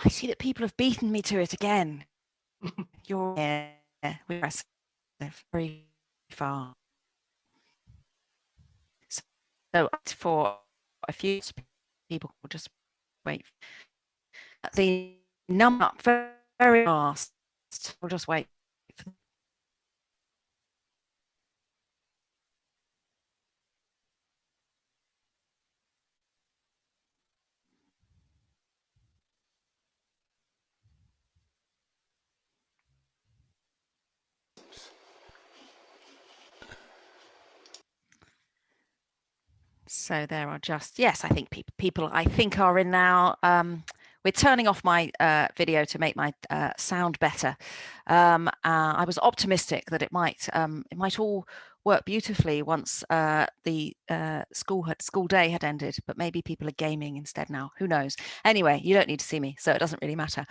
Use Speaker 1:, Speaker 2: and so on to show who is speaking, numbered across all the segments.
Speaker 1: I see that people have beaten me to it again. You're impressive, very far. So for a few people, will just wait. The number up very fast. We'll just wait. So there are just, yes, I think people I think are in now. We're turning off my video to make my sound better. I was optimistic that it might all work beautifully once the school day had ended, but maybe people are gaming instead now. Who knows? Anyway, you don't need to see me, so it doesn't really matter,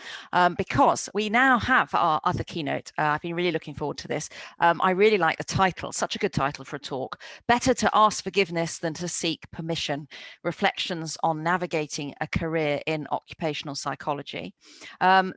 Speaker 1: because we now have our other keynote. I've been really looking forward to this. I really like the title, such a good title for a talk. Better to ask forgiveness than to seek permission. Reflections on navigating a career in occupational psychology.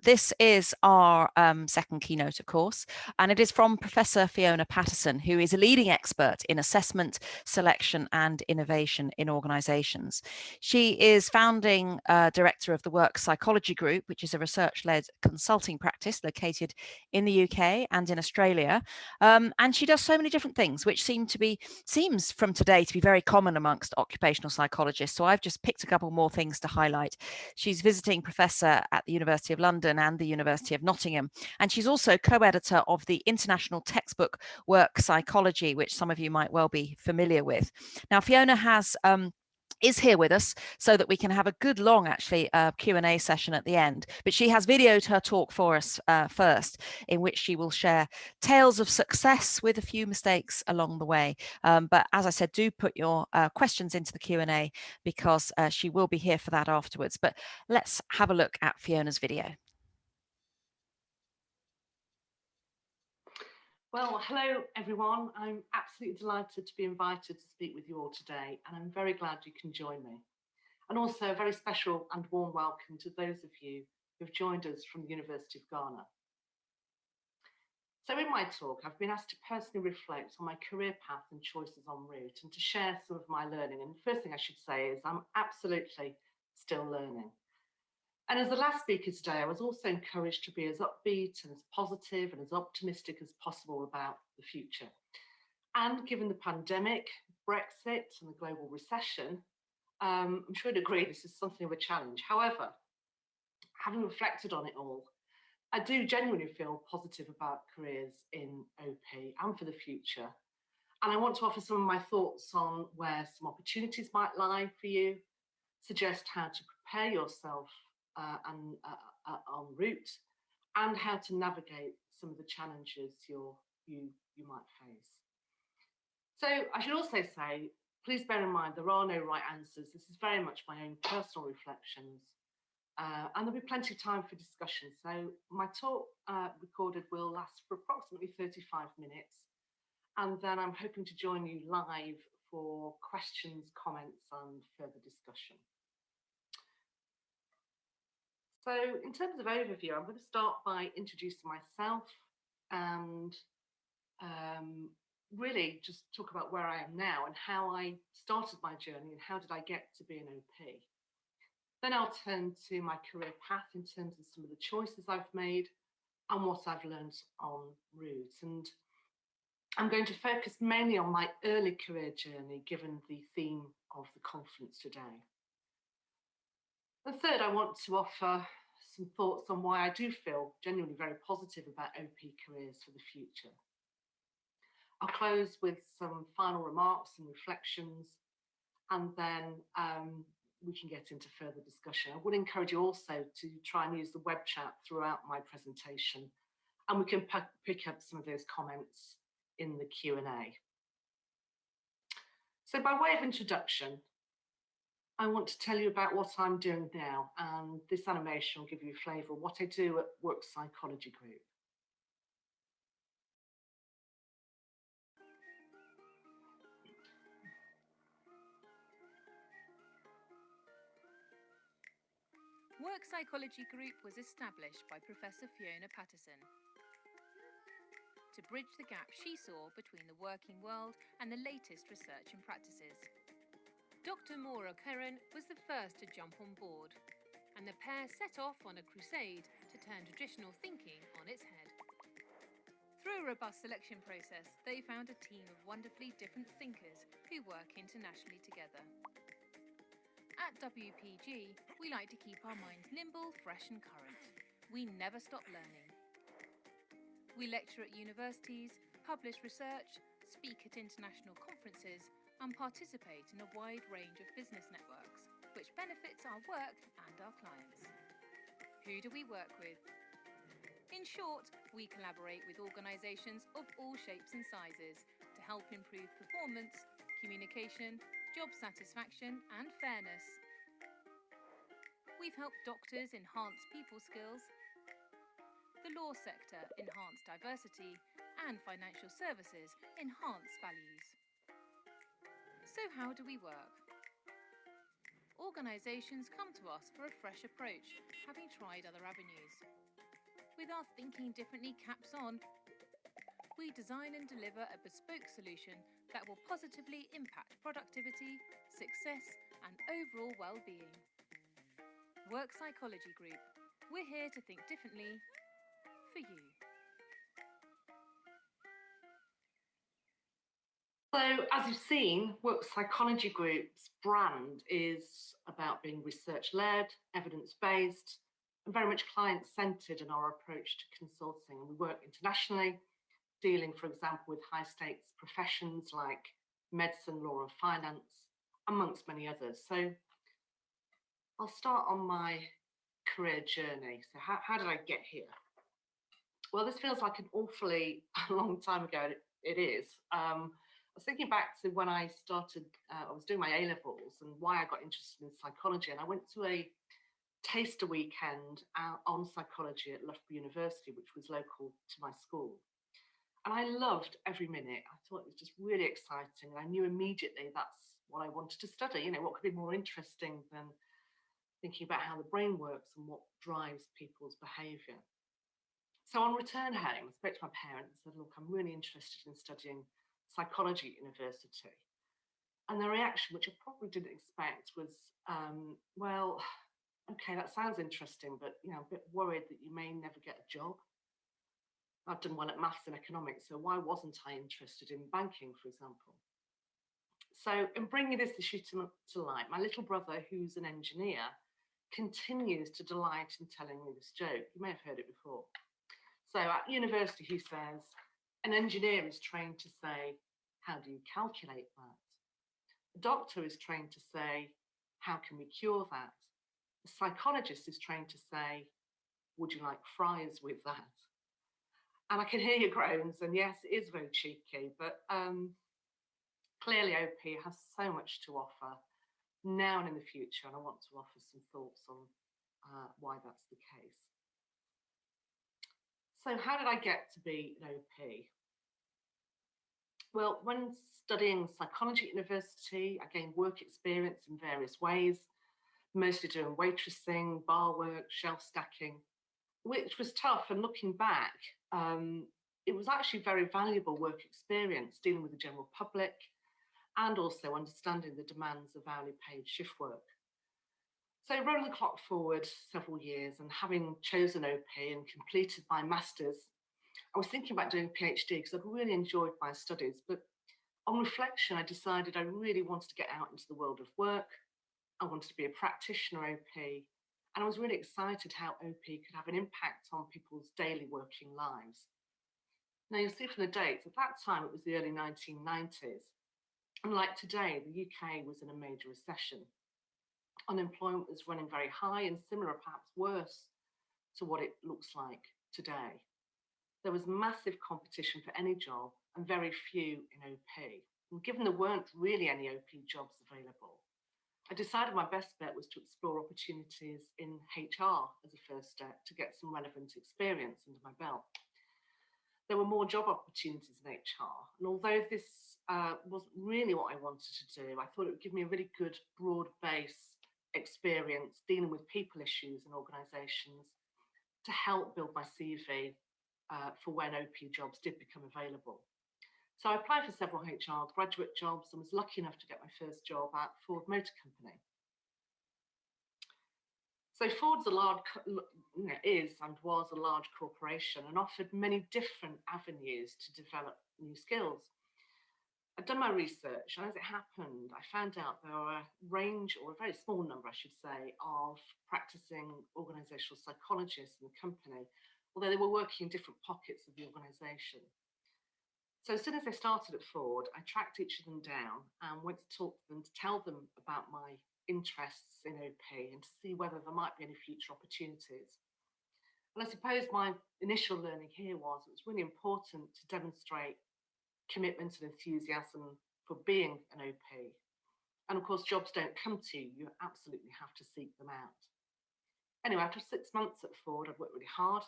Speaker 1: This is our second keynote, of course, and it is from Professor Fiona Patterson, who is a leading expert in assessment, selection, and innovation in organizations. She is founding director of the Work Psychology Group, which is a research-led consulting practice located in the UK and in Australia. And she does so many different things, which seems from today to be very common amongst occupational psychologists. So I've just picked a couple more things to highlight. She's visiting professor at the University of London and the University of Nottingham. And she's also co-editor of the international textbook Work Psychology, which some of you might well be familiar with. Now, Fiona is here with us so that we can have a good long Q&A session at the end, but she has videoed her talk for us first, in which she will share tales of success with a few mistakes along the way. But as I said, do put your questions into the Q&A, because she will be here for that afterwards. But let's have a look at Fiona's video.
Speaker 2: Well, hello everyone. I'm absolutely delighted to be invited to speak with you all today, and I'm very glad you can join me. And also a very special and warm welcome to those of you who've joined us from the University of Ghana. So in my talk, I've been asked to personally reflect on my career path and choices en route, and to share some of my learning. And the first thing I should say is I'm absolutely still learning. And as the last speaker today, I was also encouraged to be as upbeat and as positive and as optimistic as possible about the future. And given the pandemic, Brexit, and the global recession, I'm sure you'd agree this is something of a challenge. However, having reflected on it all, I do genuinely feel positive about careers in OP and for the future. And I want to offer some of my thoughts on where some opportunities might lie for you, suggest how to prepare yourself en route, and how to navigate some of the challenges you might face. So I should also say, please bear in mind there are no right answers. This is very much my own personal reflections, and there'll be plenty of time for discussion. So my talk recorded will last for approximately 35 minutes, and then I'm hoping to join you live for questions, comments, and further discussion. So in terms of overview, I'm going to start by introducing myself and really just talk about where I am now and how I started my journey and how did I get to be an OP. Then I'll turn to my career path in terms of some of the choices I've made and what I've learned en route. And I'm going to focus mainly on my early career journey, given the theme of the conference today. And third, I want to offer some thoughts on why I do feel genuinely very positive about OP careers for the future. I'll close with some final remarks and reflections, and then we can get into further discussion. I would encourage you also to try and use the web chat throughout my presentation, and we can pick up some of those comments in the Q&A. So by way of introduction, I want to tell you about what I'm doing now, and this animation will give you a flavour of what I do at Work Psychology Group.
Speaker 3: Work Psychology Group was established by Professor Fiona Patterson to bridge the gap she saw between the working world and the latest research and practices. Dr. Maura Curran was the first to jump on board, and the pair set off on a crusade to turn traditional thinking on its head. Through a robust selection process, they found a team of wonderfully different thinkers who work internationally together. At WPG, we like to keep our minds nimble, fresh and current. We never stop learning. We lecture at universities, publish research, speak at international conferences, and participate in a wide range of business networks, which benefits our work and our clients. Who do we work with? In short, we collaborate with organisations of all shapes and sizes to help improve performance, communication, job satisfaction and fairness. We've helped doctors enhance people skills, the law sector enhance diversity, and financial services enhance values. So how do we work? Organisations come to us for a fresh approach, having tried other avenues. With our thinking differently caps on, we design and deliver a bespoke solution that will positively impact productivity, success, and overall well-being. Work Psychology Group. We're here to think differently for you.
Speaker 2: So, as you've seen, Work Psychology Group's brand is about being research-led, evidence-based, and very much client-centred in our approach to consulting. We work internationally, dealing, for example, with high-stakes professions like medicine, law and finance, amongst many others. So I'll start on my career journey. So how did I get here? Well, this feels like an awfully long time ago. It is. I was thinking back to when I started, I was doing my A-levels and why I got interested in psychology. And I went to a taster weekend on psychology at Loughborough University, which was local to my school. And I loved every minute. I thought it was just really exciting. And I knew immediately that's what I wanted to study. You know, what could be more interesting than thinking about how the brain works and what drives people's behaviour. So on return home, I spoke to my parents and said, look, I'm really interested in studying psychology at university. And their reaction, which I probably didn't expect, was, well, okay, that sounds interesting, but you know, I'm a bit worried that you may never get a job. I've done well at maths and economics, so why wasn't I interested in banking, for example? So in bringing this issue to light, my little brother, who's an engineer, continues to delight in telling me this joke. You may have heard it before. So at university, he says, an engineer is trained to say, how do you calculate that? A doctor is trained to say, how can we cure that? A psychologist is trained to say, would you like fries with that? And I can hear your groans, and yes, it is very cheeky, but clearly OP has so much to offer now and in the future, and I want to offer some thoughts on why that's the case. So how did I get to be an OP? Well, when studying psychology at university, I gained work experience in various ways, mostly doing waitressing, bar work, shelf stacking, which was tough. And looking back, it was actually very valuable work experience dealing with the general public and also understanding the demands of hourly paid shift work. So rolling the clock forward several years and having chosen OP and completed my master's, I was thinking about doing a PhD because I'd really enjoyed my studies. But on reflection, I decided I really wanted to get out into the world of work. I wanted to be a practitioner OP. And I was really excited how OP could have an impact on people's daily working lives. Now, you'll see from the dates, at that time, it was the early 1990s. And like today, the UK was in a major recession. Unemployment was running very high and similar, perhaps worse, to what it looks like today. There was massive competition for any job and very few in OP. And given there weren't really any OP jobs available, I decided my best bet was to explore opportunities in HR as a first step to get some relevant experience under my belt. There were more job opportunities in HR, and although this wasn't really what I wanted to do, I thought it would give me a really good broad base experience dealing with people issues in organisations to help build my CV for when OP jobs did become available. So I applied for several HR graduate jobs and was lucky enough to get my first job at Ford Motor Company. So Ford's a large, is and was a large corporation and offered many different avenues to develop new skills. I'd done my research, and as it happened, I found out there were a range, or a very small number, I should say, of practicing organisational psychologists in the company, although they were working in different pockets of the organisation. So as soon as I started at Ford, I tracked each of them down and went to talk to them to tell them about my interests in OP and to see whether there might be any future opportunities. And I suppose my initial learning here was it was really important to demonstrate commitment and enthusiasm for being an OP. And of course, jobs don't come to you, you absolutely have to seek them out. Anyway, after 6 months at Ford, I'd worked really hard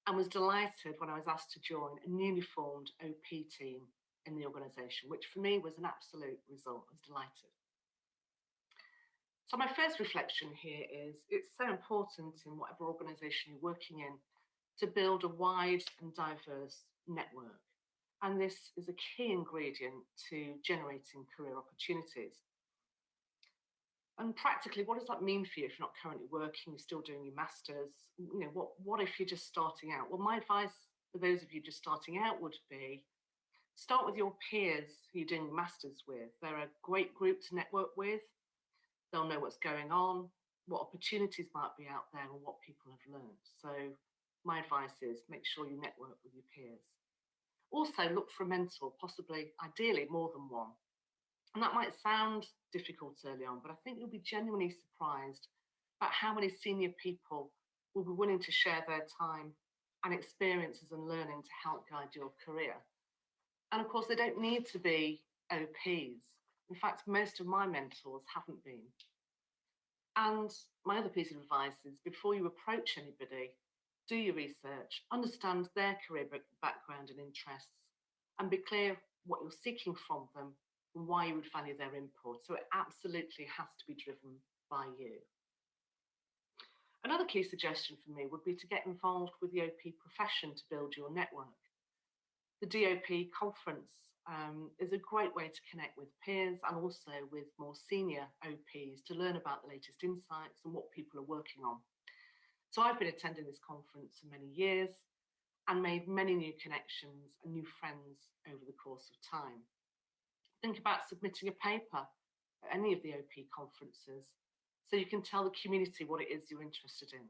Speaker 2: and was delighted when I was asked to join a newly formed OP team in the organisation, which for me was an absolute result. I was delighted. So my first reflection here is it's so important in whatever organisation you're working in to build a wide and diverse network. And this is a key ingredient to generating career opportunities. And practically, what does that mean for you if you're not currently working, you're still doing your masters? You know, what if you're just starting out? Well, my advice for those of you just starting out would be start with your peers who you're doing your masters with. They're a great group to network with. They'll know what's going on, what opportunities might be out there, and what people have learned. So my advice is make sure you network with your peers. Also, look for a mentor, possibly, ideally, more than one. And that might sound difficult early on, but I think you'll be genuinely surprised about how many senior people will be willing to share their time and experiences and learning to help guide your career. And of course, they don't need to be OPs. In fact, most of my mentors haven't been. And my other piece of advice is before you approach anybody, do your research, understand their career background and interests, and be clear what you're seeking from them and why you would value their input. So it absolutely has to be driven by you. Another key suggestion for me would be to get involved with the OP profession to build your network. The DOP conference is a great way to connect with peers and also with more senior OPs to learn about the latest insights and what people are working on. So I've been attending this conference for many years and made many new connections and new friends over the course of time. Think about submitting a paper at any of the OP conferences so you can tell the community what it is you're interested in.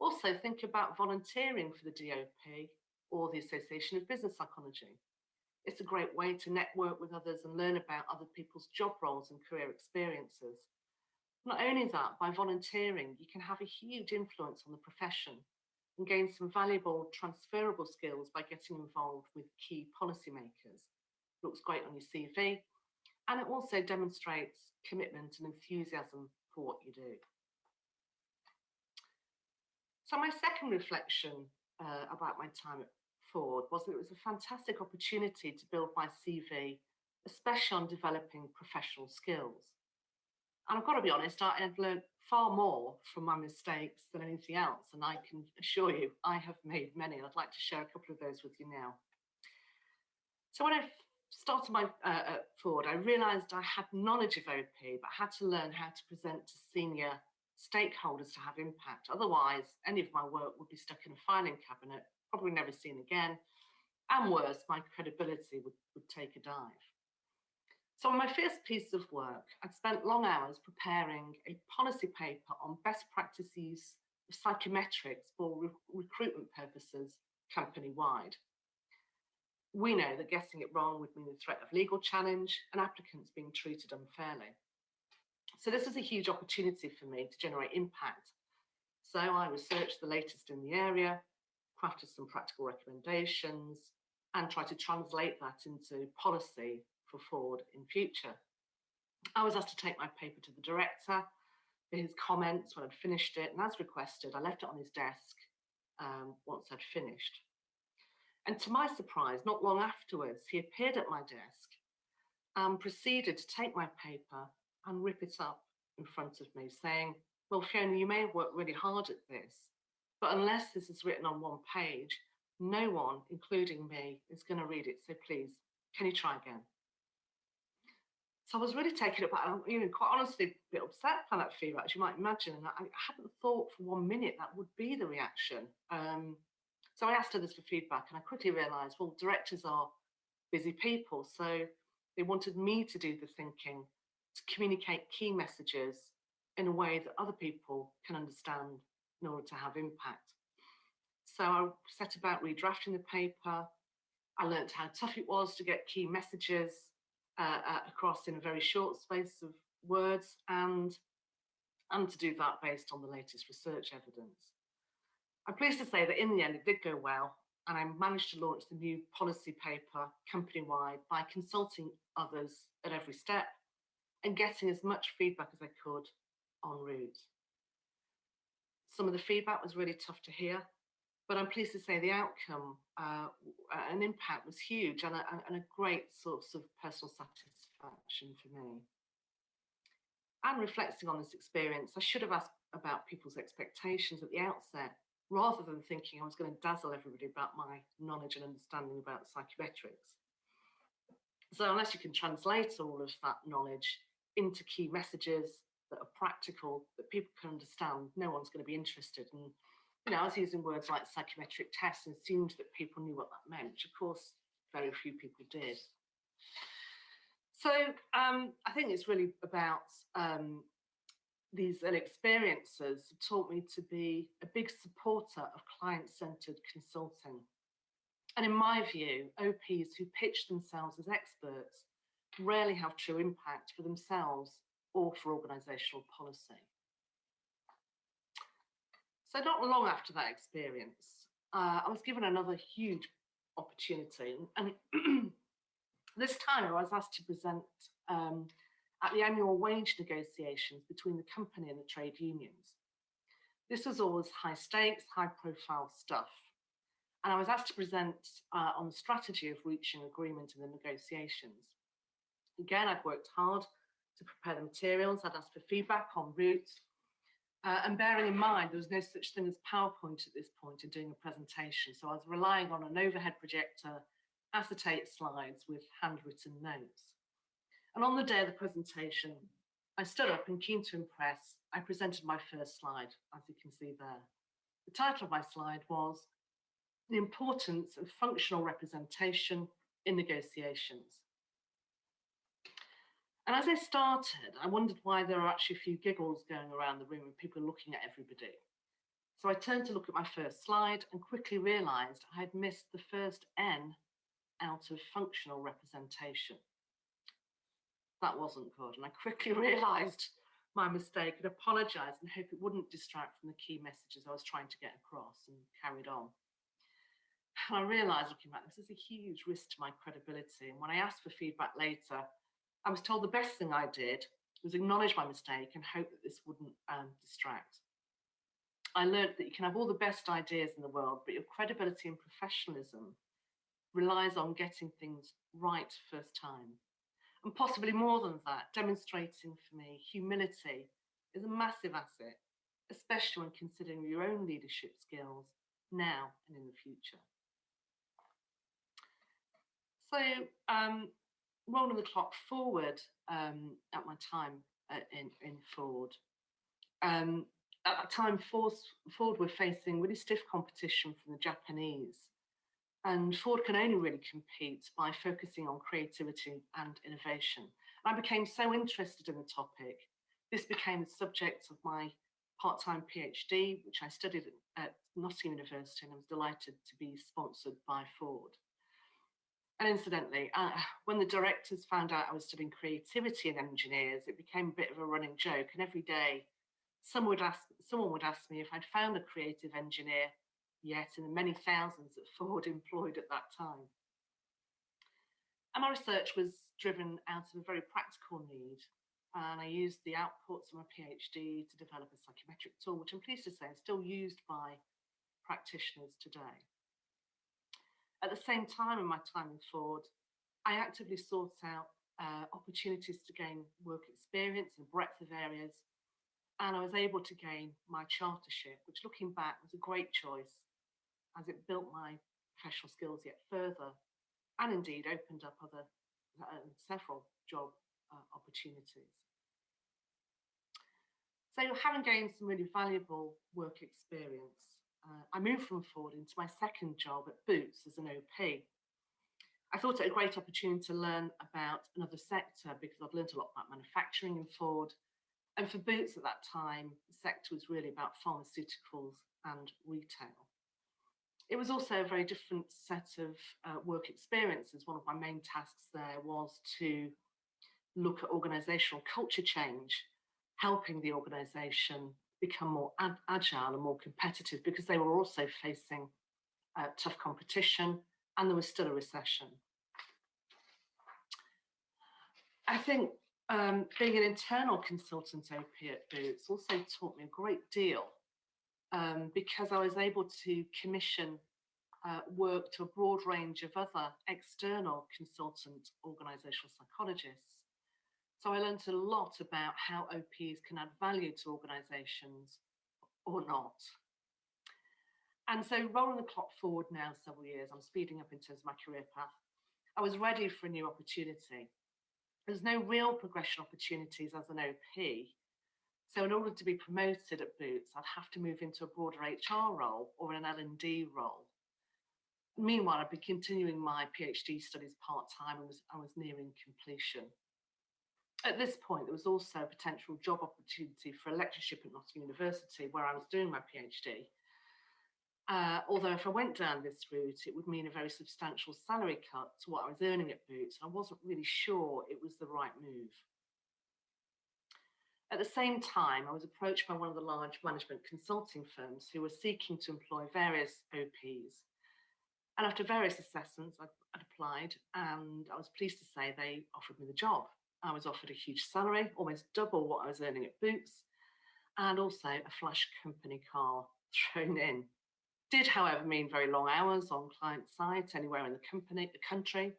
Speaker 2: Also, think about volunteering for the DOP or the Association of Business Psychology. It's a great way to network with others and learn about other people's job roles and career experiences. Not only that, by volunteering, you can have a huge influence on the profession and gain some valuable transferable skills by getting involved with key policymakers. It looks great on your CV, and it also demonstrates commitment and enthusiasm for what you do. So my second reflection about my time at Ford was that it was a fantastic opportunity to build my CV, especially on developing professional skills. And I've got to be honest, I've learned far more from my mistakes than anything else. And I can assure you, I have made many. And I'd like to share a couple of those with you now. So when I started my at Ford, I realised I had knowledge of OP, but had to learn how to present to senior stakeholders to have impact. Otherwise, any of my work would be stuck in a filing cabinet, probably never seen again. And worse, my credibility would take a dive. So on my first piece of work, I'd spent long hours preparing a policy paper on best practice use of psychometrics for recruitment purposes company-wide. We know that getting it wrong would mean the threat of legal challenge and applicants being treated unfairly. So this was a huge opportunity for me to generate impact. So I researched the latest in the area, crafted some practical recommendations, and tried to translate that into policy for Ford in future. I was asked to take my paper to the director for his comments when I'd finished it, and as requested, I left it on his desk once I'd finished. And to my surprise, not long afterwards, he appeared at my desk and proceeded to take my paper and rip it up in front of me saying, well, Fiona, you may have worked really hard at this, but unless this is written on one page, no one, including me, is going to read it. So please, can you try again? So I was really taken aback, quite honestly, a bit upset by that feedback, as you might imagine. And I hadn't thought for 1 minute that would be the reaction. So I asked others for feedback, and I quickly realised, well, directors are busy people, so they wanted me to do the thinking, to communicate key messages in a way that other people can understand in order to have impact. So I set about redrafting the paper. I learned how tough it was to get key messages across in a very short space of words, and to do that based on the latest research evidence. I'm pleased to say that in the end it did go well, and I managed to launch the new policy paper company-wide by consulting others at every step and getting as much feedback as I could en route. Some of the feedback was really tough to hear, but I'm pleased to say the outcome and impact was huge, and a great source of personal satisfaction for me. And reflecting on this experience, I should have asked about people's expectations at the outset, rather than thinking I was going to dazzle everybody about my knowledge and understanding about psychometrics. So unless you can translate all of that knowledge into key messages that are practical, that people can understand, no one's going to be interested. And I was using words like psychometric tests and assumed that people knew what that meant, which of course very few people did. So I think it's really about these experiences taught me to be a big supporter of client-centered consulting. And in my view, OPs who pitch themselves as experts rarely have true impact for themselves or for organisational policy. So not long after that experience, I was given another huge opportunity. And this time I was asked to present at the annual wage negotiations between the company and the trade unions. This was always high stakes, high profile stuff. And I was asked to present on the strategy of reaching agreement in the negotiations. Again, I'd worked hard to prepare the materials. I'd asked for feedback en route. And bearing in mind, there was no such thing as PowerPoint at this point in doing a presentation. So I was relying on an overhead projector, acetate slides with handwritten notes. And on the day of the presentation, I stood up and, keen to impress, I presented my first slide, as you can see there. The title of my slide was The Importance of Functional Representation in Negotiations. And as I started, I wondered why there are actually a few giggles going around the room and people looking at everybody. So I turned to look at my first slide and quickly realised I had missed the first N out of functional representation. That wasn't good, and I quickly realised my mistake and apologised and hoped it wouldn't distract from the key messages I was trying to get across, and carried on. And I realised, looking back, this is a huge risk to my credibility. And when I asked for feedback later, I was told the best thing I did was acknowledge my mistake and hope that this wouldn't distract. I learned that you can have all the best ideas in the world, but your credibility and professionalism relies on getting things right first time. And possibly more than that, demonstrating for me humility is a massive asset, especially when considering your own leadership skills now and in the future. So rolling the clock forward at my time in Ford. At that time, Ford were facing really stiff competition from the Japanese. And Ford can only really compete by focusing on creativity and innovation. And I became so interested in the topic, this became the subject of my part-time PhD, which I studied at Nottingham University, and I was delighted to be sponsored by Ford. And incidentally, when the directors found out I was studying creativity and engineers, it became a bit of a running joke. And every day, someone would ask me if I'd found a creative engineer yet in the many thousands that Ford employed at that time. And my research was driven out of a very practical need, and I used the outputs of my PhD to develop a psychometric tool, which I'm pleased to say is still used by practitioners today. At the same time in my time with Ford, I actively sought out opportunities to gain work experience in a breadth of areas, and I was able to gain my chartership, which looking back was a great choice as it built my professional skills yet further, and indeed opened up other several job opportunities. So having gained some really valuable work experience, I moved from Ford into my second job at Boots as an OP. I thought it a great opportunity to learn about another sector because I'd learned a lot about manufacturing in Ford. And for Boots at that time, the sector was really about pharmaceuticals and retail. It was also a very different set of work experiences. One of my main tasks there was to look at organisational culture change, helping the organisation become more agile and more competitive because they were also facing tough competition and there was still a recession. I think being an internal consultant OP at Boots also taught me a great deal because I was able to commission work to a broad range of other external consultant organisational psychologists. So I learned a lot about how OPs can add value to organisations or not. And so rolling the clock forward now several years, I'm speeding up in terms of my career path. I was ready for a new opportunity. There's no real progression opportunities as an OP. So in order to be promoted at Boots, I'd have to move into a broader HR role or an L&D role. Meanwhile, I'd be continuing my PhD studies part-time and I was nearing completion. At this point, there was also a potential job opportunity for a lectureship at Nottingham University where I was doing my PhD. Although if I went down this route, it would mean a very substantial salary cut to what I was earning at Boots. I wasn't really sure it was the right move. At the same time, I was approached by one of the large management consulting firms who were seeking to employ various OPs. And after various assessments, I'd applied and I was pleased to say they offered me the job. I was offered a huge salary, almost double what I was earning at Boots, and also a flash company car thrown in. Did, however, mean very long hours on client site, anywhere in the country,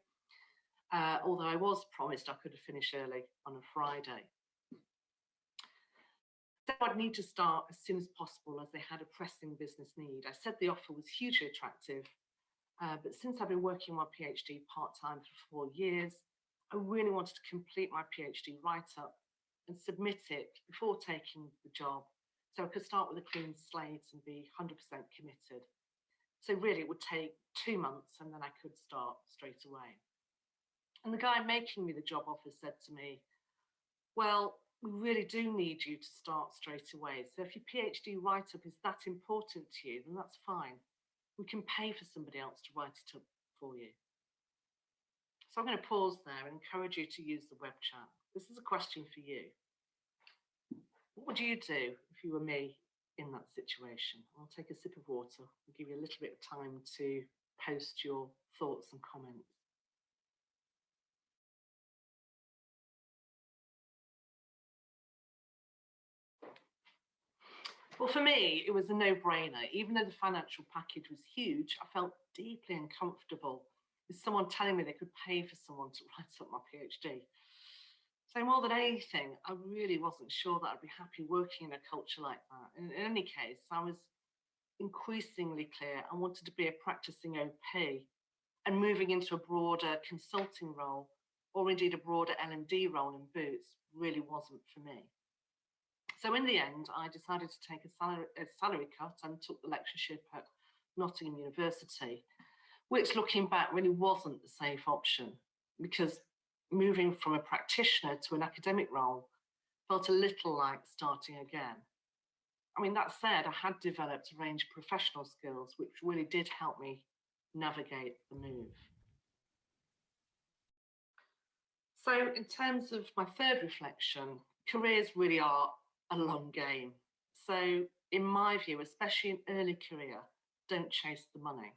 Speaker 2: although I was promised I could have finished early on a Friday. So I'd need to start as soon as possible as they had a pressing business need. I said the offer was hugely attractive, but since I've been working on my PhD part-time for 4 years, I really wanted to complete my PhD write-up and submit it before taking the job so I could start with a clean slate and be 100% committed. So really it would take 2 months and then I could start straight away. And the guy making me the job offer said to me, well, we really do need you to start straight away. So if your PhD write-up is that important to you, then that's fine. We can pay for somebody else to write it up for you. So I'm going to pause there and encourage you to use the web chat. This is a question for you. What would you do if you were me in that situation? I'll take a sip of water and give you a little bit of time to post your thoughts and comments. Well, for me, it was a no-brainer. Even though the financial package was huge, I felt deeply uncomfortable with someone telling me they could pay for someone to write up my PhD. So more than anything, I really wasn't sure that I'd be happy working in a culture like that. In any case, I was increasingly clear I wanted to be a practicing OP, and moving into a broader consulting role, or indeed a broader L&D role in Boots, really wasn't for me. So in the end, I decided to take a salary cut and took the lectureship at Nottingham University, which looking back really wasn't the safe option because moving from a practitioner to an academic role felt a little like starting again. I mean, that said, I had developed a range of professional skills which really did help me navigate the move. So in terms of my third reflection, careers really are a long game. So in my view, especially in early career, don't chase the money.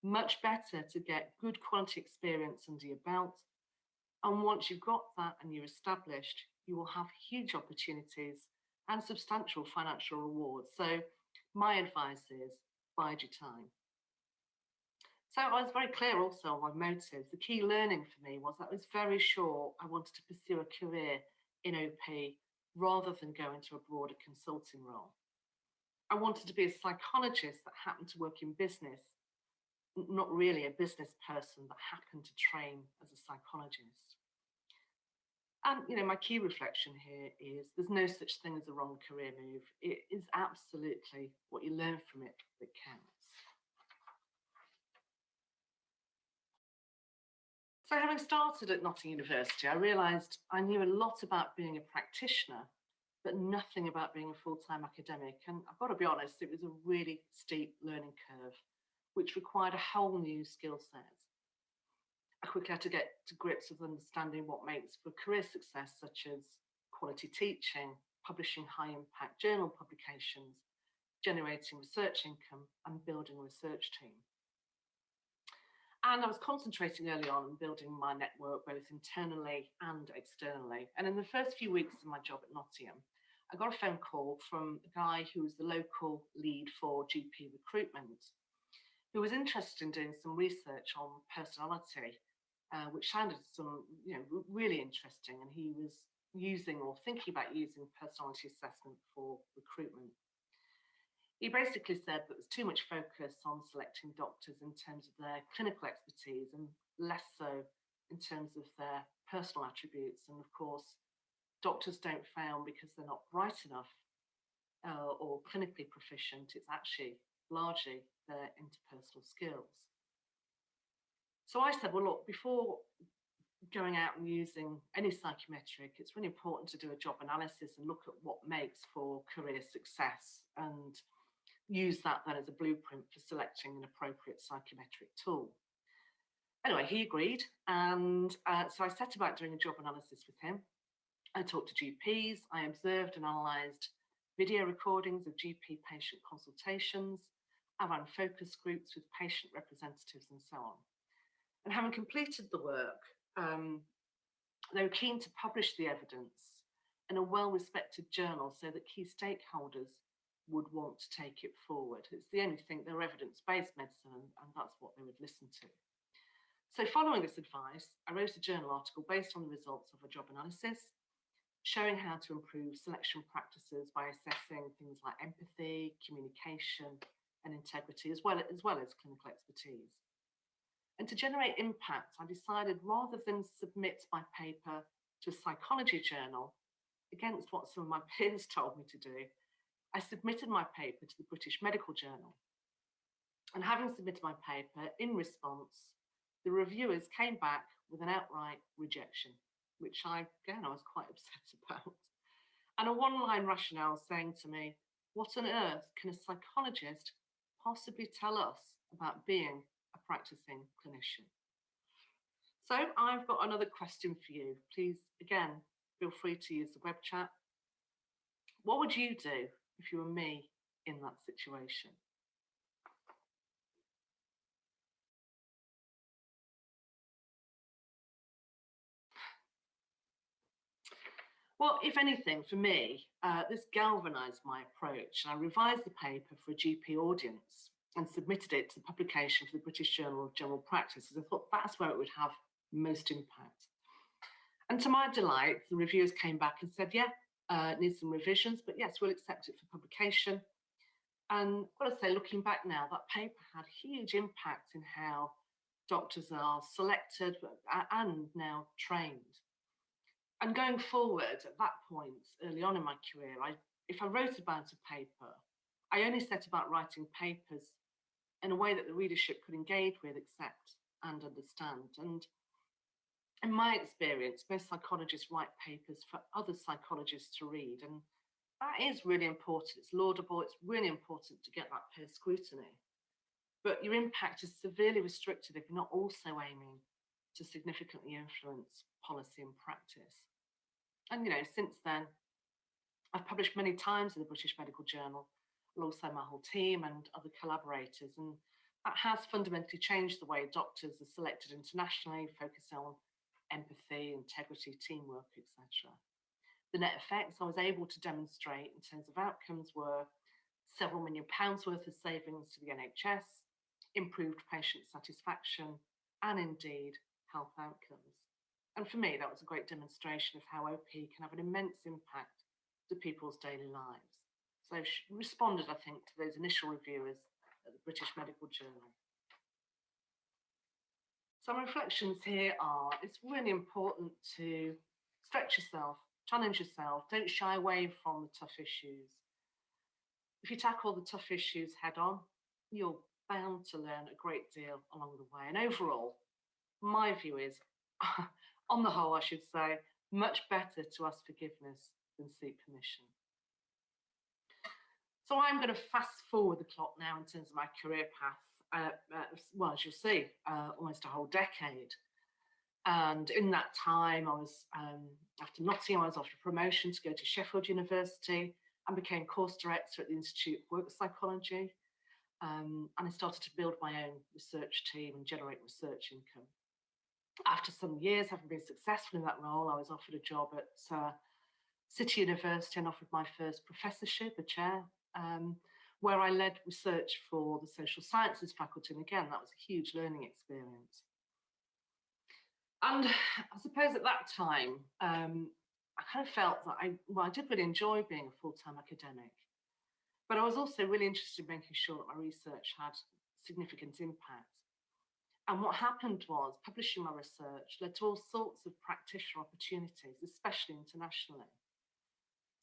Speaker 2: Much better to get good quality experience under your belt. And once you've got that and you're established, you will have huge opportunities and substantial financial rewards. So my advice is bide your time. So I was very clear also on my motives. The key learning for me was that I was very sure I wanted to pursue a career in OP rather than go into a broader consulting role. I wanted to be a psychologist that happened to work in business, not really a business person that happened to train as a psychologist. And, my key reflection here is there's no such thing as a wrong career move. It is absolutely what you learn from it that counts. So having started at Nottingham University, I realised I knew a lot about being a practitioner, but nothing about being a full-time academic. And I've got to be honest, it was a really steep learning curve, which required a whole new skill set. I quickly had to get to grips with understanding what makes for career success, such as quality teaching, publishing high-impact journal publications, generating research income, and building a research team. And I was concentrating early on on building my network, both internally and externally. And in the first few weeks of my job at Nottingham, I got a phone call from a guy who was the local lead for GP recruitment, who was interested in doing some research on personality, which sounded really interesting. And he was using or thinking about using personality assessment for recruitment. He basically said that there's too much focus on selecting doctors in terms of their clinical expertise and less so in terms of their personal attributes. And of course, doctors don't fail because they're not bright enough or clinically proficient. It's actually largely their interpersonal skills. So I said, well, look, before going out and using any psychometric, it's really important to do a job analysis and look at what makes for career success and use that then as a blueprint for selecting an appropriate psychometric tool. Anyway, he agreed, and so I set about doing a job analysis with him. I talked to GPs, I observed and analysed video recordings of GP patient consultations, I ran focus groups with patient representatives and so on. And having completed the work, they were keen to publish the evidence in a well-respected journal so that key stakeholders would want to take it forward. It's the only thing, they're evidence-based medicine, and that's what they would listen to. So following this advice, I wrote a journal article based on the results of a job analysis, showing how to improve selection practices by assessing things like empathy, communication, and integrity, as well as clinical expertise. And to generate impact, I decided rather than submit my paper to a psychology journal against what some of my peers told me to do, I submitted my paper to the British Medical Journal. And having submitted my paper, in response, the reviewers came back with an outright rejection, which I was quite upset about. And a one-line rationale saying to me, what on earth can a psychologist possibly tell us about being a practicing clinician? So I've got another question for you. Please, again, feel free to use the web chat. What would you do if you were me in that situation? Well, if anything, for me, this galvanised my approach. I revised the paper for a GP audience and submitted it to publication for the British Journal of General Practice, as I thought that's where it would have most impact. And to my delight, the reviewers came back and said, yeah, it needs some revisions, but yes, we'll accept it for publication. And I've got to say, looking back now, that paper had huge impact in how doctors are selected and now trained. And going forward, at that point, early on in my career, if I wrote about a paper, I only set about writing papers in a way that the readership could engage with, accept, and understand. And in my experience, most psychologists write papers for other psychologists to read. And that is really important. It's laudable. It's really important to get that peer scrutiny. But your impact is severely restricted if you're not also aiming to significantly influence policy and practice. And, since then, I've published many times in the British Medical Journal, alongside my whole team and other collaborators. And that has fundamentally changed the way doctors are selected internationally, focusing on empathy, integrity, teamwork, etc. The net effects I was able to demonstrate in terms of outcomes were several £1 million worth of savings to the NHS, improved patient satisfaction, and indeed health outcomes. And for me, that was a great demonstration of how OP can have an immense impact to people's daily lives. So I responded, I think, to those initial reviewers at the British Medical Journal. Some reflections here are, it's really important to stretch yourself, challenge yourself, don't shy away from the tough issues. If you tackle the tough issues head on, you're bound to learn a great deal along the way. And overall, my view is, on the whole, I should say, much better to ask forgiveness than seek permission. So I'm going to fast forward the clock now in terms of my career path. Well, as you'll see, almost a whole decade. And in that time, I was, after Nottingham, I was offered a promotion to go to Sheffield University and became course director at the Institute of Work Psychology. And I started to build my own research team and generate research income. After some years, having been successful in that role, I was offered a job at City University and offered my first professorship, a chair, where I led research for the social sciences faculty. And again, that was a huge learning experience. And I suppose at that time, I kind of felt that I did really enjoy being a full-time academic, but I was also really interested in making sure that my research had significant impact. And what happened was, publishing my research led to all sorts of practitioner opportunities, especially internationally.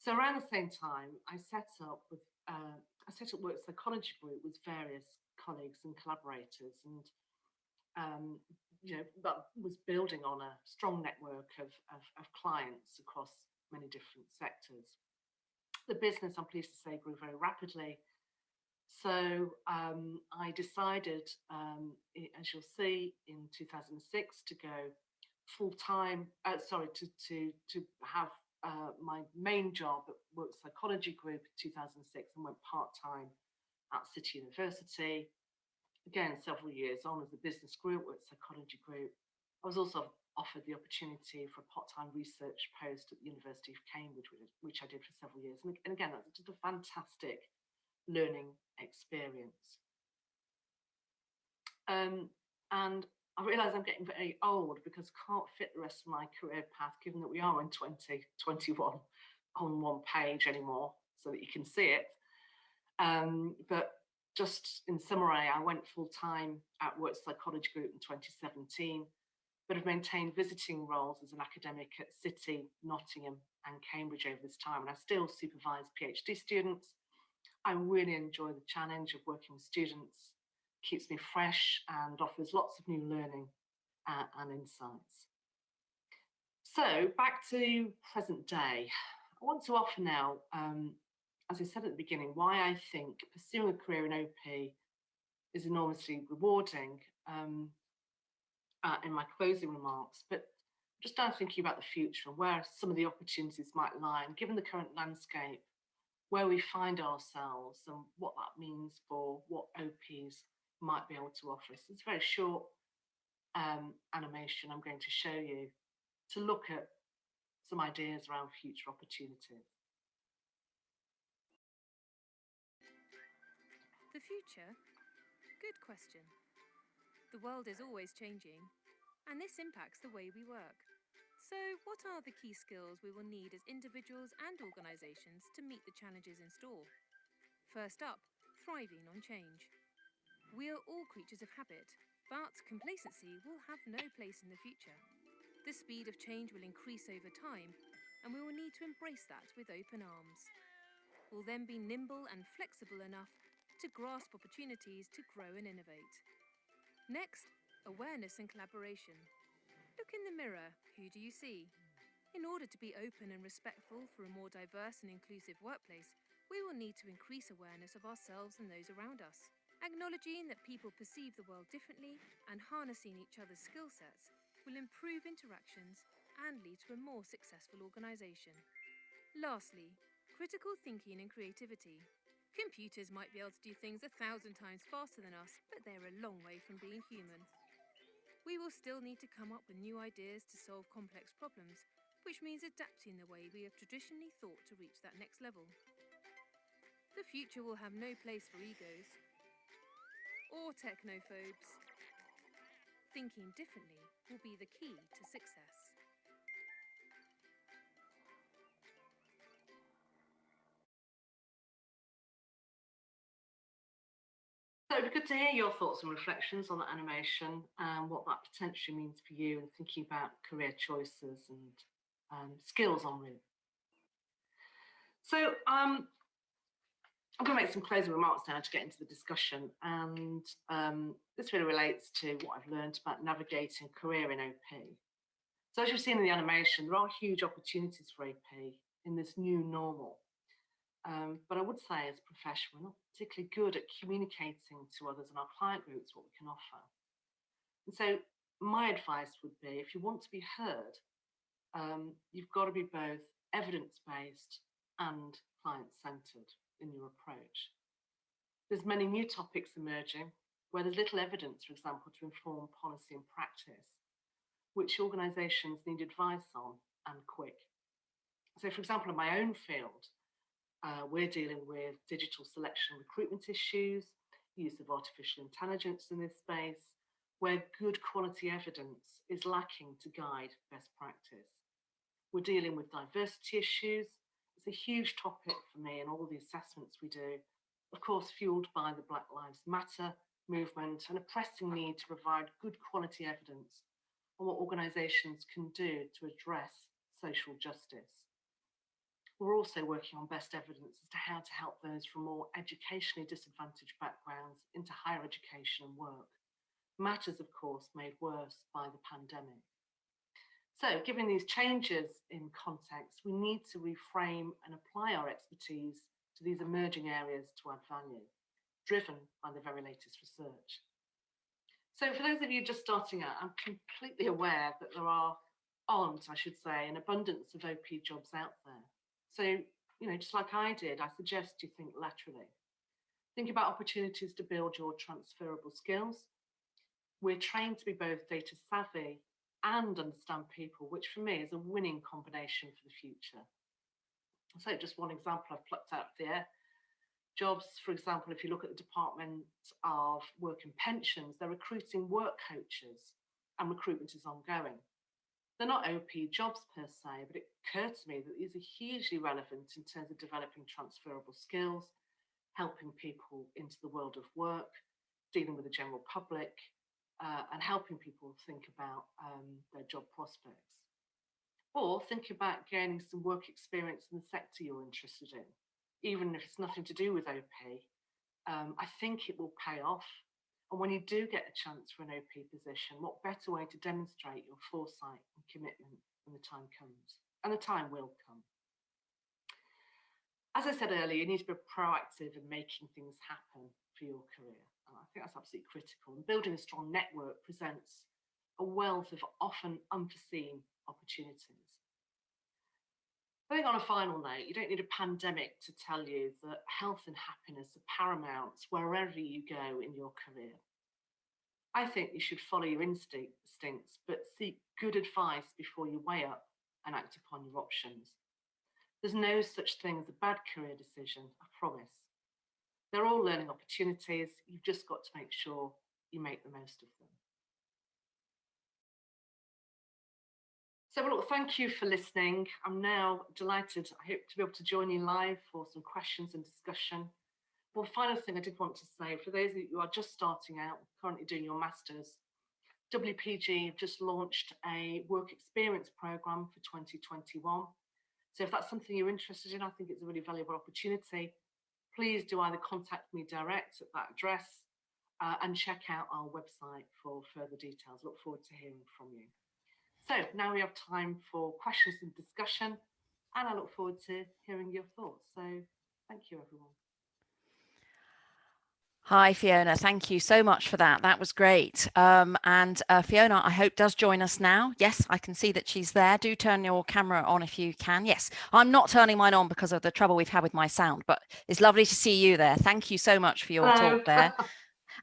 Speaker 2: So around the same time, I set up Work Psychology Group with various colleagues and collaborators, and that was building on a strong network of clients across many different sectors. The business, I'm pleased to say, grew very rapidly. So I decided, as you'll see, in 2006 to go full-time, to have my main job at Work Psychology Group in 2006 and went part-time at City University. Again, several years on as the business group, Work Psychology Group. I was also offered the opportunity for a part-time research post at the University of Cambridge, which I did for several years. And again, that was just a fantastic learning experience. And I realise I'm getting very old because I can't fit the rest of my career path, given that we are in 2021 on one page anymore, so that you can see it. But just in summary, I went full-time at Work Psychology Group in 2017, but have maintained visiting roles as an academic at City, Nottingham and Cambridge over this time, and I still supervise PhD students. I really enjoy the challenge of working with students, keeps me fresh and offers lots of new learning and insights. So back to present day. I want to offer now, as I said at the beginning, why I think pursuing a career in OP is enormously rewarding in my closing remarks, but just start thinking about the future and where some of the opportunities might lie, and given the current landscape, where we find ourselves and what that means for what OPs might be able to offer us. It's a very short animation I'm going to show you to look at some ideas around future opportunities.
Speaker 3: The future? Good question. The world is always changing, and this impacts the way we work. So, what are the key skills we will need as individuals and organisations to meet the challenges in store? First up, thriving on change. We are all creatures of habit, but complacency will have no place in the future. The speed of change will increase over time, and we will need to embrace that with open arms. We'll then be nimble and flexible enough to grasp opportunities to grow and innovate. Next, awareness and collaboration. Look in the mirror. Who do you see? In order to be open and respectful for a more diverse and inclusive workplace, we will need to increase awareness of ourselves and those around us. Acknowledging that people perceive the world differently and harnessing each other's skill sets will improve interactions and lead to a more successful organisation. Lastly, critical thinking and creativity. Computers might be able to do things 1,000 times faster than us, but they're a long way from being human. We will still need to come up with new ideas to solve complex problems, which means adapting the way we have traditionally thought to reach that next level. The future will have no place for egos. or technophobes. Thinking differently will be the key to success.
Speaker 2: So it'd be good to hear your thoughts and reflections on that animation and what that potentially means for you and thinking about career choices and skills en route. So I'm going to make some closing remarks now to get into the discussion, and this really relates to what I've learned about navigating career in OP. So as you've seen in the animation, there are huge opportunities for OP in this new normal. But I would say as a profession, we're not particularly good at communicating to others in our client groups what we can offer. And so my advice would be, if you want to be heard, you've got to be both evidence-based and client-centered in your approach. There's many new topics emerging where there's little evidence, for example, to inform policy and practice, which organisations need advice on and quick. So, for example, in my own field, we're dealing with digital selection recruitment issues, use of artificial intelligence in this space, where good quality evidence is lacking to guide best practice. We're dealing with diversity issues. It's a huge topic for me and all the assessments we do, of course, fueled by the Black Lives Matter movement and a pressing need to provide good quality evidence on what organisations can do to address social justice. We're also working on best evidence as to how to help those from more educationally disadvantaged backgrounds into higher education and work. Matters, of course, made worse by the pandemic. So, given these changes in context, we need to reframe and apply our expertise to these emerging areas to add value, driven by the very latest research. So, for those of you just starting out, I'm completely aware that there aren't, I should say, an abundance of OP jobs out there. So, just like I did, I suggest you think laterally. Think about opportunities to build your transferable skills. We're trained to be both data savvy and understand people, which for me is a winning combination for the future. So just one example I've plucked out there. Jobs, for example, if you look at the Department of Work and Pensions, they're recruiting work coaches and recruitment is ongoing. They're not OP jobs per se, but it occurred to me that these are hugely relevant in terms of developing transferable skills, helping people into the world of work, dealing with the general public, and helping people think about their job prospects. Or think about gaining some work experience in the sector you're interested in, even if it's nothing to do with OP. I think it will pay off. And when you do get a chance for an OP position, what better way to demonstrate your foresight and commitment when the time comes? And the time will come. As I said earlier, you need to be proactive in making things happen for your career. And I think that's absolutely critical. And building a strong network presents a wealth of often unforeseen opportunities. I think on a final note, you don't need a pandemic to tell you that health and happiness are paramount wherever you go in your career. I think you should follow your instincts, but seek good advice before you weigh up and act upon your options. There's no such thing as a bad career decision, I promise. They're all learning opportunities. You've just got to make sure you make the most of them. So, look, thank you for listening. I'm now delighted, I hope, to be able to join you live for some questions and discussion. One final thing I did want to say, for those of you who are just starting out, currently doing your Masters, WPG have just launched a work experience programme for 2021. So if that's something you're interested in, I think it's a really valuable opportunity. Please do either contact me direct at that address and check out our website for further details. Look forward to hearing from you. So now we have time for questions and discussion, and I look forward to hearing your thoughts. So thank you, everyone.
Speaker 1: Hi, Fiona. Thank you so much for that. That was great. And Fiona, I hope, does join us now. Yes, I can see that she's there. Do turn your camera on if you can. Yes, I'm not turning mine on because of the trouble we've had with my sound, but it's lovely to see you there. Thank you so much for your talk there.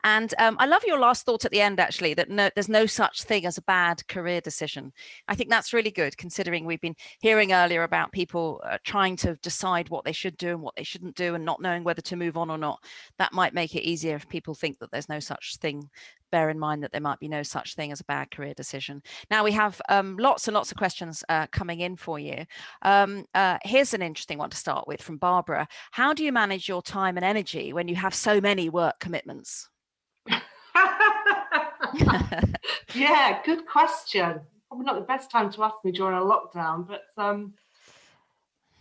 Speaker 1: And I love your last thought at the end, actually, that there's no such thing as a bad career decision. I think that's really good, considering we've been hearing earlier about people trying to decide what they should do and what they shouldn't do and not knowing whether to move on or not. That might make it easier if people think that there's no such thing. Bear in mind that there might be no such thing as a bad career decision. Now we have lots and lots of questions coming in for you. Here's an interesting one to start with from Barbara. How do you manage your time and energy when you have so many work commitments?
Speaker 2: Yeah, good question. Probably not the best time to ask me during a lockdown, but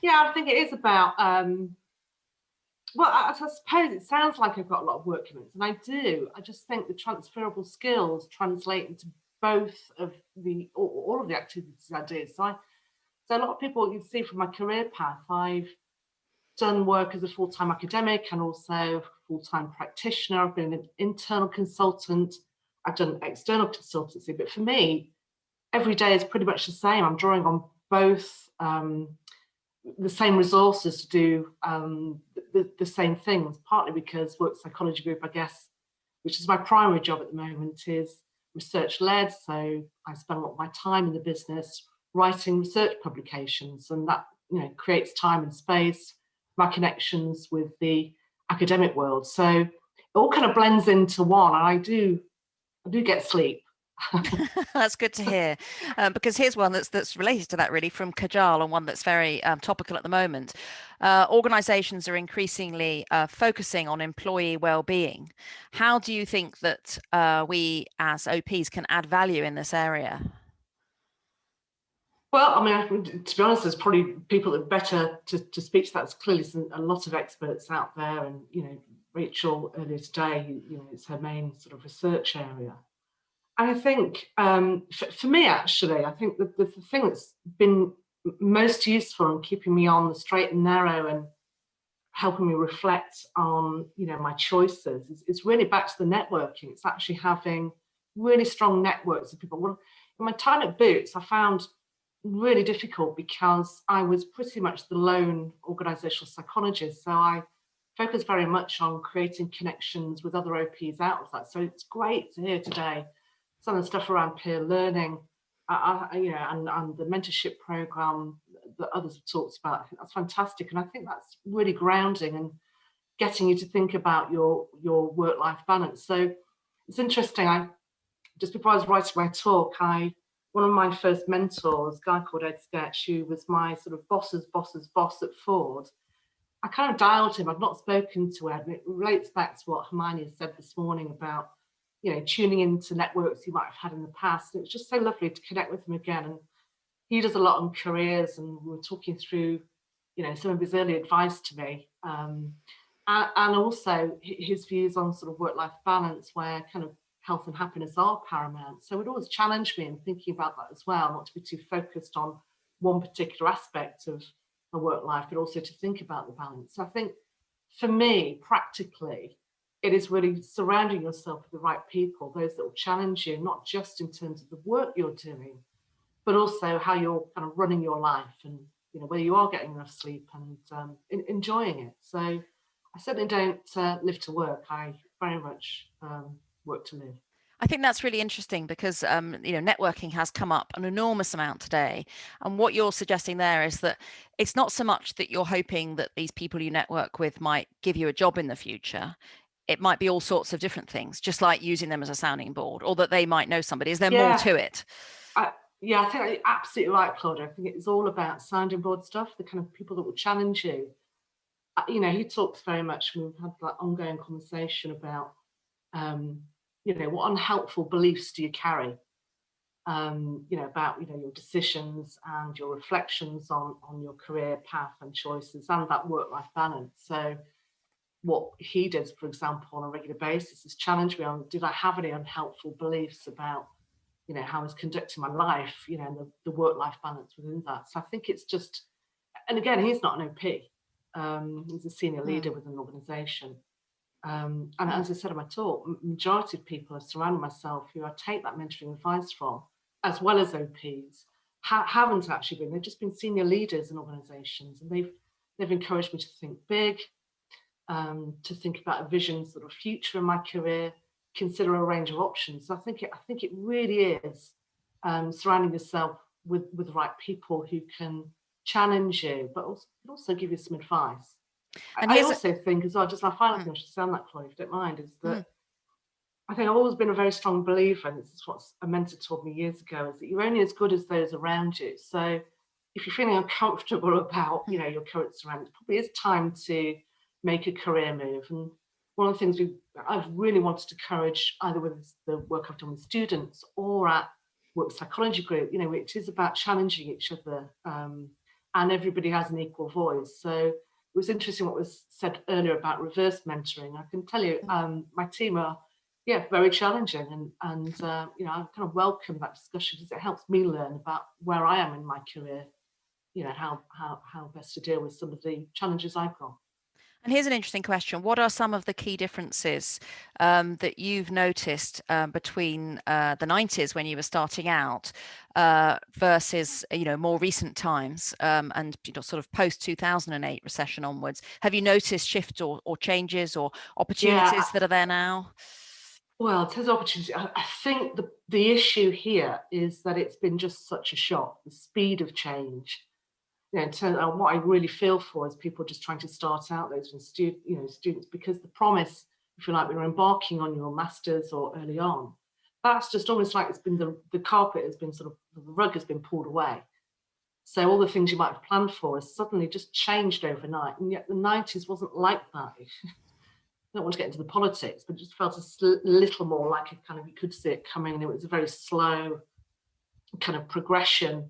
Speaker 2: yeah, I think it is about well, I suppose it sounds like I've got a lot of work commitments, and I do. I just think the transferable skills translate into both of all of the activities I do. So a lot of people, you can see from my career path, I've done work as a full-time academic and also full-time practitioner. I've been an internal consultant. I've done external consultancy, but for me, every day is pretty much the same. I'm drawing on both the same resources to do the same things, partly because Work Psychology Group, I guess, which is my primary job at the moment, is research-led. So I spend a lot of my time in the business writing research publications, and that creates time and space, my connections with the academic world. So it all kind of blends into one, and I do get sleep.
Speaker 1: That's good to hear, because here's one that's related to that, really, from Kajal, and one that's very topical at the moment. Organizations are increasingly focusing on employee well-being. How do you think that we as OPs can add value in this area?
Speaker 2: Well, I mean, to be honest, there's probably people that are better to speak to that. There's clearly a lot of experts out there, and Rachel earlier today, it's her main sort of research area. And I think for me, actually, I think the thing that's been most useful in keeping me on the straight and narrow and helping me reflect on my choices is really back to the networking. It's actually having really strong networks of people. Well, in my time at Boots, I found really difficult because I was pretty much the lone organizational psychologist. So I focused very much on creating connections with other OPs out of that. So it's great to hear today some of the stuff around peer learning, and the mentorship program that others have talked about. I think that's fantastic, and I think that's really grounding and getting you to think about your work-life balance. So it's interesting. Just before I was writing my talk, one of my first mentors, a guy called Ed Sketch, who was my sort of boss's boss at Ford. I kind of dialed him. I've not spoken to Ed, and it relates back to what Hermione said this morning about tuning into networks you might have had in the past. And it was just so lovely to connect with him again. And he does a lot on careers, and we were talking through, some of his early advice to me, and also his views on sort of work-life balance, where kind of health and happiness are paramount. So it always challenged me in thinking about that as well, not to be too focused on one particular aspect of a work life, but also to think about the balance. So I think for me, practically, it is really surrounding yourself with the right people, those that will challenge you, not just in terms of the work you're doing, but also how you're kind of running your life, and whether you are getting enough sleep and enjoying it. So I certainly don't live to work. I very much work to live.
Speaker 1: I think that's really interesting because networking has come up an enormous amount today, and what you're suggesting there is that it's not so much that you're hoping that these people you network with might give you a job in the future. It might be all sorts of different things, just like using them as a sounding board, or that they might know somebody. Is there more to it?
Speaker 2: I think you're absolutely right, Claudia. I think it's all about sounding board stuff, the kind of people that will challenge you. He talks very much, we've had that ongoing conversation about, what unhelpful beliefs do you carry? About, your decisions and your reflections on your career path and choices and that work-life balance. So what he does, for example, on a regular basis is challenge me on, did I have any unhelpful beliefs about, how I was conducting my life, and the work-life balance within that. So I think it's just, and again, he's not an OP. He's a senior leader within an organisation. And as I said in my talk, majority of people I surround myself who I take that mentoring advice from, as well as OPs, haven't actually been. They've just been senior leaders in organisations, and they've encouraged me to think big, to think about a vision sort of future in my career, consider a range of options. So I think it really is surrounding yourself with the right people who can challenge you, but also give you some advice.
Speaker 1: And
Speaker 2: I also think as well, just my final thing I should say on that, Chloe, if you don't mind, is that I think I've always been a very strong believer, and this is what a mentor told me years ago, is that you're only as good as those around you. So if you're feeling uncomfortable about, you know, your current surroundings, it probably is time to make a career move. And one of the things I've really wanted to encourage, either with the work I've done with students or at work psychology group, you know, it is about challenging each other, and everybody has an equal voice. So it was interesting what was said earlier about reverse mentoring. I can tell you, my team are, very challenging, and you know, I kind of welcome that discussion because it helps me learn about where I am in my career, you know, how best to deal with some of the challenges I've got.
Speaker 1: And here's an interesting question. What are some of the key differences that you've noticed between the 90s when you were starting out versus, you know, more recent times and, you know, sort of post 2008 recession onwards? Have you noticed shifts or changes or opportunities that are there now?
Speaker 2: Well, in terms of opportunity, I think the issue here is that it's been just such a shock, the speed of change. You know, in terms of what I really feel for is people just trying to start out, those students, because the promise, if you like, when you're embarking on your masters or early on, that's just almost like it's been the carpet has been sort of, the rug has been pulled away. So all the things you might have planned for has suddenly just changed overnight, and yet the 90s wasn't like that. I don't want to get into the politics, but it just felt a little more like a kind of, you could see it coming. It was a very slow kind of progression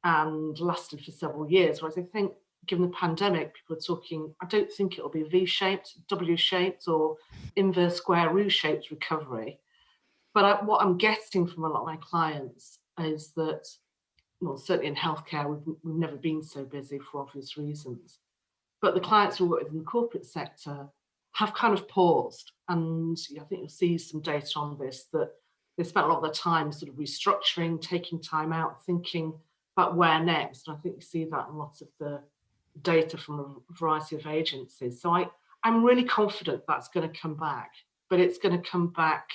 Speaker 2: and lasted for several years. Whereas I think, given the pandemic, people are talking, I don't think it'll be V-shaped, W-shaped, or inverse square root-shaped recovery. But what I'm getting from a lot of my clients is that, well, certainly in healthcare, we've never been so busy for obvious reasons. But the clients who work within the corporate sector have kind of paused. And I think you'll see some data on this, that they spent a lot of their time sort of restructuring, taking time out, thinking about where next. And I think you see that in lots of the data from a variety of agencies. So I'm really confident that's going to come back, but it's going to come back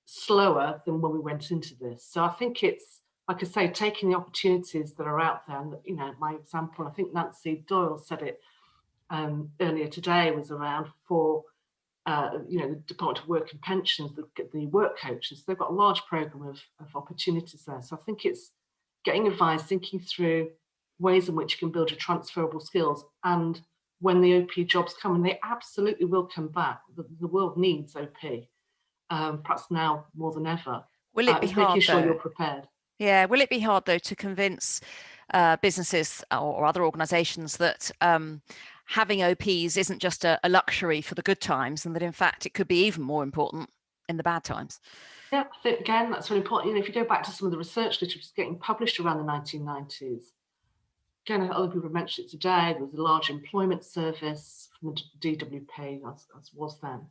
Speaker 2: slower than when we went into this. So I think it's, like I say, taking the opportunities that are out there. And, you know, my example, I think Nancy Doyle said it earlier today, was around for, you know, the Department of Work and Pensions, the work coaches. They've got a large program of opportunities there. So I think it's getting advice, thinking through ways in which you can build your transferable skills. And when the OP jobs come, and they absolutely will come back, the world needs OP, perhaps now more than ever.
Speaker 1: Will it be hard,
Speaker 2: making sure
Speaker 1: though?
Speaker 2: you're prepared.
Speaker 1: Yeah, will it be hard, though, to convince businesses or other organizations that having OPs isn't just a luxury for the good times, and that in fact it could be even more important in the bad times?
Speaker 2: Yeah, I think again that's really important. You know, if you go back to some of the research literature getting published around the 1990s, again, other people have mentioned it today. There was a large employment service from the DWP, as was then.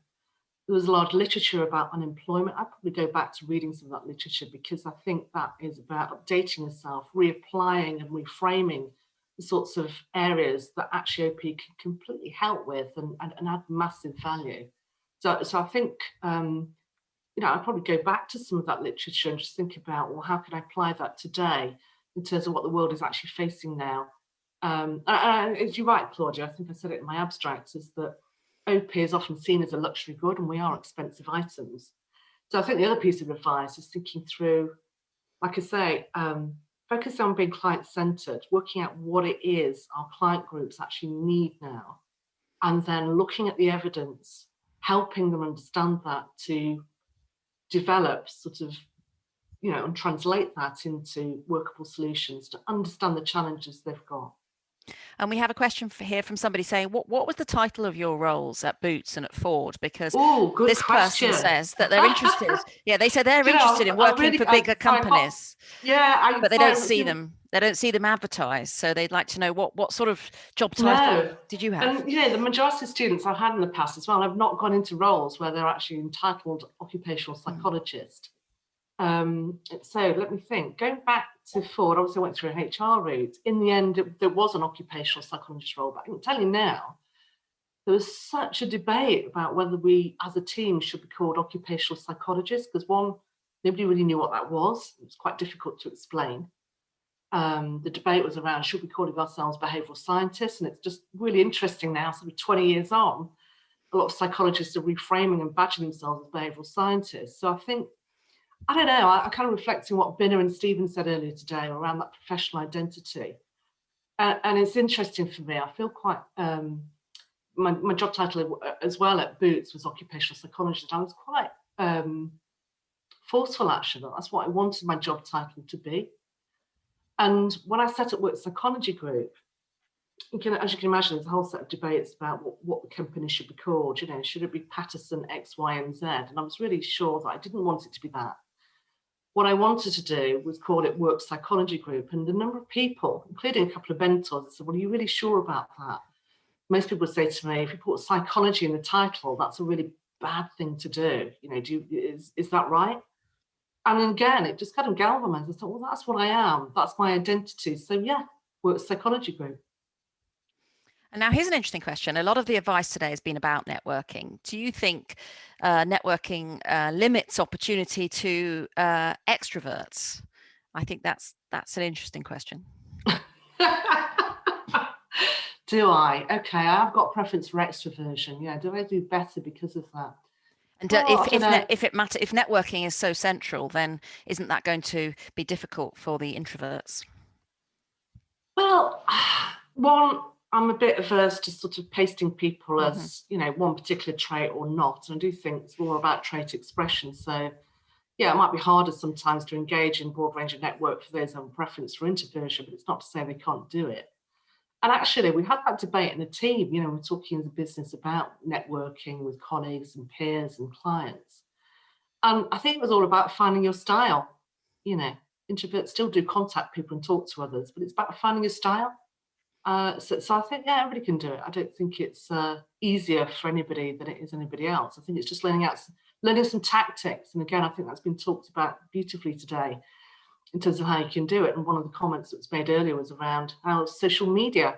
Speaker 2: There was a large literature about unemployment. I'd probably go back to reading some of that literature, because I think that is about updating yourself, reapplying and reframing the sorts of areas that actually OP can completely help with and add massive value. So I think, you know, I'd probably go back to some of that literature and just think about, well, how can I apply that today in terms of what the world is actually facing now? And you're right, Claudia, I think I said it in my abstracts, is that OP is often seen as a luxury good, and we are expensive items. So I think the other piece of advice is thinking through, like I say, focus on being client-centered, working out what it is our client groups actually need now, and then looking at the evidence, helping them understand that to develop sort of, you know, and translate that into workable solutions to understand the challenges they've got.
Speaker 1: And we have a question here from somebody saying, what was the title of your roles at Boots and at Ford? Because this person says that they're interested. Yeah, they say they're interested in working for bigger companies.
Speaker 2: Yeah,
Speaker 1: but they don't see them. They don't see them advertised. So they'd like to know what sort of job title did you have?
Speaker 2: And you know, the majority of students I've had in the past as well, I've not gone into roles where they're actually entitled occupational psychologist. So let me think. Going back to Ford, obviously I went through an HR route. In the end, there was an occupational psychologist role, but I can tell you now, there was such a debate about whether we as a team should be called occupational psychologists, because one, nobody really knew what that was. It was quite difficult to explain. The debate was around, should we call ourselves behavioural scientists? And it's just really interesting now, sort of 20 years on, a lot of psychologists are reframing and badging themselves as behavioural scientists. So I think, I don't know, I kind of reflect on what Binner and Stephen said earlier today around that professional identity. And it's interesting for me. I feel quite, my job title as well at Boots was occupational psychologist. I was quite forceful, actually. That's what I wanted my job title to be. And when I set up Work Psychology Group, as you can imagine, there's a whole set of debates about what the company should be called. You know, should it be Patterson X, Y, and Z? And I was really sure that I didn't want it to be that. What I wanted to do was call it Work Psychology Group. And the number of people, including a couple of mentors, said, well, are you really sure about that? Most people would say to me, if you put psychology in the title, that's a really bad thing to do. You know, is that right? And again, it just kind of galvanized. I thought, well, that's what I am. That's my identity. So yeah, Work Psychology Group.
Speaker 1: And now here's an interesting question. A lot of the advice today has been about networking. Do you think networking limits opportunity to extroverts? I think that's an interesting question.
Speaker 2: Do I? Okay, I've got preference for extroversion. Yeah, do I do better because of that?
Speaker 1: And if networking is so central, then isn't that going to be difficult for the introverts?
Speaker 2: Well, one, I'm a bit averse to sort of pasting people as, you know, one particular trait or not. And I do think it's more about trait expression. So, yeah, it might be harder sometimes to engage in broad range of network for those who have a preference for introversion, but it's not to say they can't do it. And actually, we had that debate in the team. You know, we're talking as a business about networking with colleagues and peers and clients. And I think it was all about finding your style. You know, introverts still do contact people and talk to others, but it's about finding your style. So I think, yeah, everybody can do it. I don't think it's easier for anybody than it is anybody else. I think it's just learning some tactics. And again, I think that's been talked about beautifully today in terms of how you can do it. And one of the comments that was made earlier was around how social media,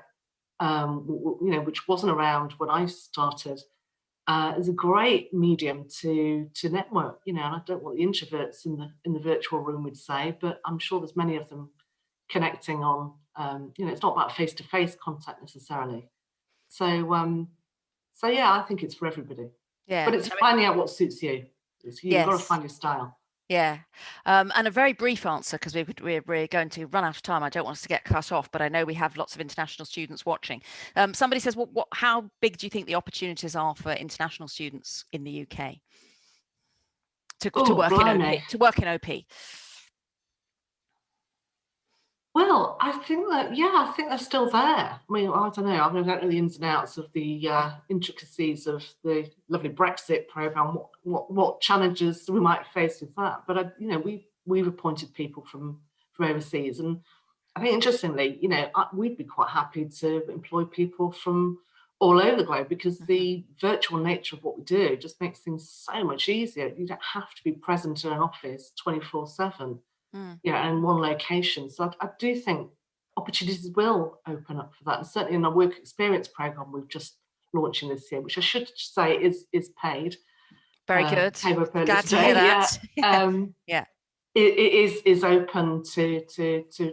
Speaker 2: you know, which wasn't around when I started, is a great medium to network. You know, and I don't know what the introverts in the virtual room would say, but I'm sure there's many of them connecting on. You know, it's not about face-to-face contact necessarily. So yeah, I think it's for everybody.
Speaker 1: Yeah,
Speaker 2: but it's finding out what suits you. You've got to find your style.
Speaker 1: Yeah, and a very brief answer, because we're going to run out of time. I don't want us to get cut off, but I know we have lots of international students watching. Somebody says, well, how big do you think the opportunities are for international students in the UK to work in OP?
Speaker 2: Well, I think that, yeah, I think they're still there. I mean, I don't know. I don't know the ins and outs of the intricacies of the lovely Brexit programme, what challenges we might face with that. But, you know, we've appointed people from overseas. And I think, interestingly, you know, we'd be quite happy to employ people from all over the globe, because the virtual nature of what we do just makes things so much easier. You don't have to be present in an office 24/7. Yeah, in one location. So I do think opportunities will open up for that. And certainly in the work experience programme we've just launching this year, which I should say is paid.
Speaker 1: Very good.
Speaker 2: Glad to hear that. Yeah. It is open to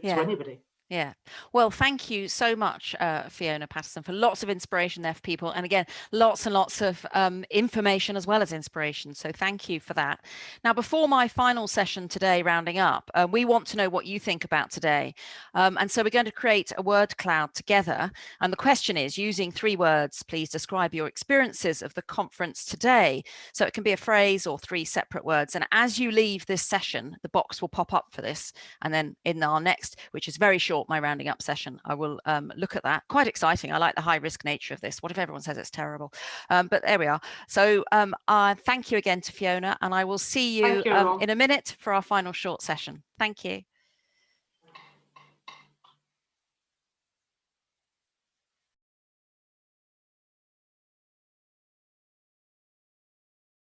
Speaker 2: anybody.
Speaker 1: Yeah. Well, thank you so much, Fiona Patterson, for lots of inspiration there for people. And again, lots and lots of information as well as inspiration. So thank you for that. Now, before my final session today, rounding up, we want to know what you think about today. And so we're going to create a word cloud together. And the question is, using 3 words, please describe your experiences of the conference today. So it can be a phrase or 3 separate words. And as you leave this session, the box will pop up for this. And then in our next, which is very short, my rounding up session, I will look at that. Quite exciting. I like the high risk nature of this. What if everyone says it's terrible? But there we are. So thank you again to Fiona, and I will see you in a minute for our final short session. Thank you.